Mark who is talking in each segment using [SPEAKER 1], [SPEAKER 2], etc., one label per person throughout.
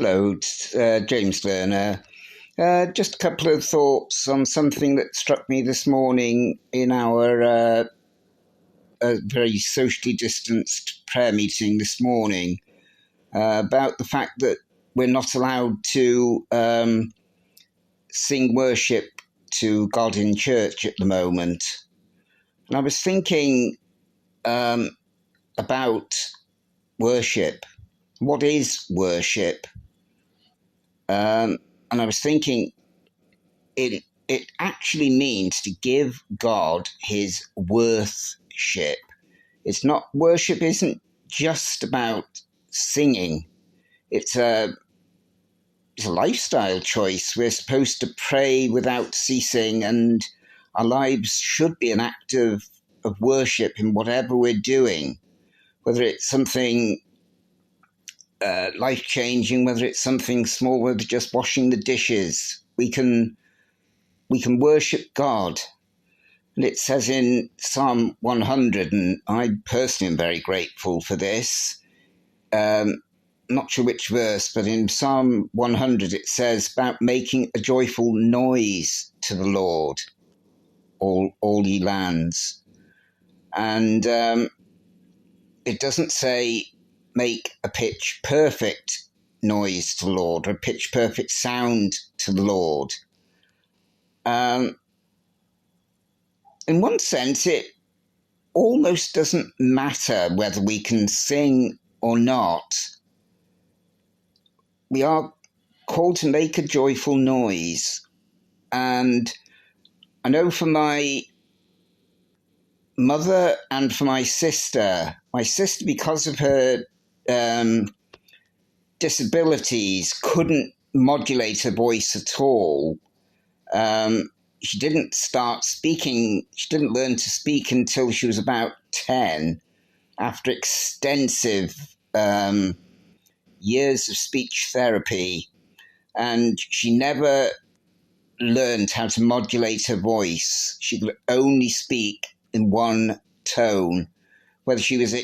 [SPEAKER 1] Hello, it's James Lerner. Just a couple of thoughts on something that struck me this morning in our very socially distanced prayer meeting this morning about the fact that we're not allowed to sing worship to God in church at the moment. And I was thinking about worship. What is worship? And I was thinking it actually means to give God his worship. Worship isn't just about singing. It's a lifestyle choice. We're supposed to pray without ceasing, and our lives should be an act of worship in whatever we're doing, whether it's something life changing, whether it's something small, whether it's just washing the dishes. We can worship God. And it says in Psalm 100, and I personally am very grateful for this. Not sure which verse, but in Psalm 100 it says about making a joyful noise to the Lord, all ye lands. And it doesn't say make a pitch perfect noise to the Lord or a pitch perfect sound to the Lord. In one sense, it almost doesn't matter whether we can sing or not. We are called to make a joyful noise. And I know for my mother and for my sister, because of her disabilities, couldn't modulate her voice at all. She didn't start speaking, she didn't learn to speak until she was about 10, after extensive years of speech therapy. And she never learned how to modulate her voice. She could only speak in one tone, whether she was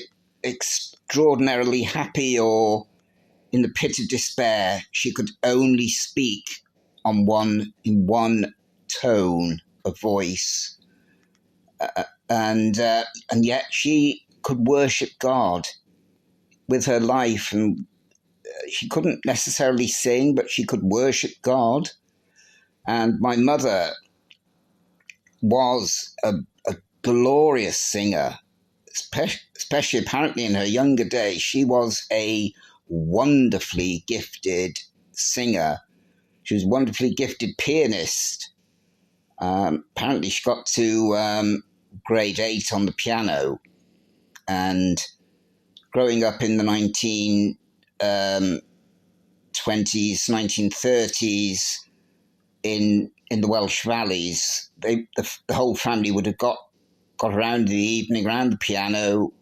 [SPEAKER 1] extraordinarily happy or in the pit of despair. She could only speak in one tone of voice, and yet she could worship God with her life. And she couldn't necessarily sing, but she could worship God. And my mother was a glorious singer, especially apparently in her younger days. She was a wonderfully gifted singer. She was a wonderfully gifted pianist. Apparently she got to grade 8 on the piano. And growing up in the 1920s, 1930s, in the Welsh valleys, the whole family would have got around in the evening around the piano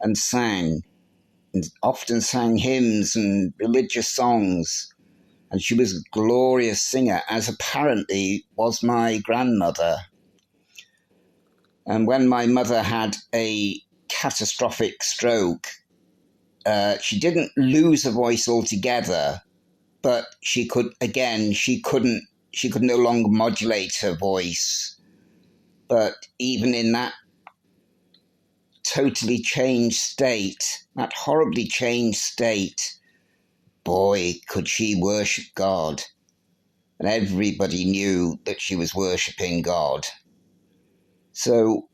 [SPEAKER 1] and sang, and often sang hymns and religious songs. And she was a glorious singer, as apparently was my grandmother. And when my mother had a catastrophic stroke, she didn't lose her voice altogether, but she could no longer modulate her voice. But even in that totally changed state, that horribly changed state, boy, could she worship God. And everybody knew that she was worshipping God. So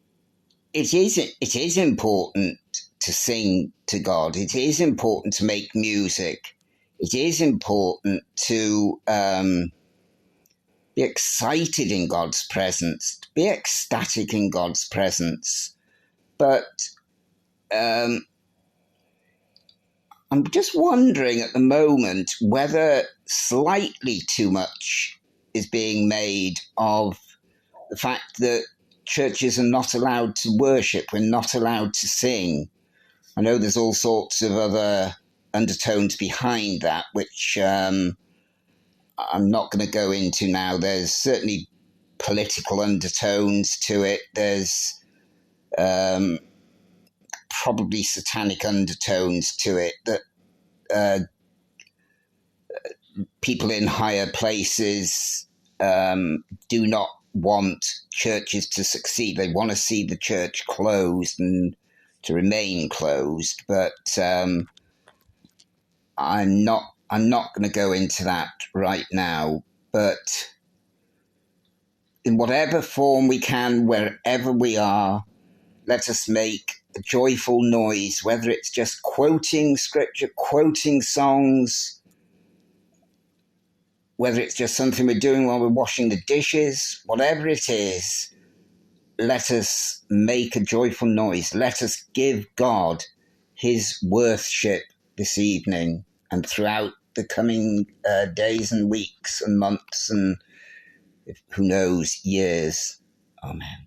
[SPEAKER 1] it is important to sing to God. It is important to make music. It is important to be excited in God's presence, to be ecstatic in God's presence. But I'm just wondering at the moment whether slightly too much is being made of the fact that churches are not allowed to worship, we're not allowed to sing. I know there's all sorts of other undertones behind that, which I'm not going to go into now. There's certainly political undertones to it. There's probably satanic undertones to it that people in higher places do not want churches to succeed. They want to see the church closed and to remain closed. But I'm not going to go into that right now. But in whatever form we can, wherever we are, let us make a joyful noise, whether it's just quoting scripture, quoting songs, whether it's just something we're doing while we're washing the dishes, whatever it is, let us make a joyful noise. Let us give God his worship this evening and throughout the coming days and weeks and months and, who knows, years. Amen.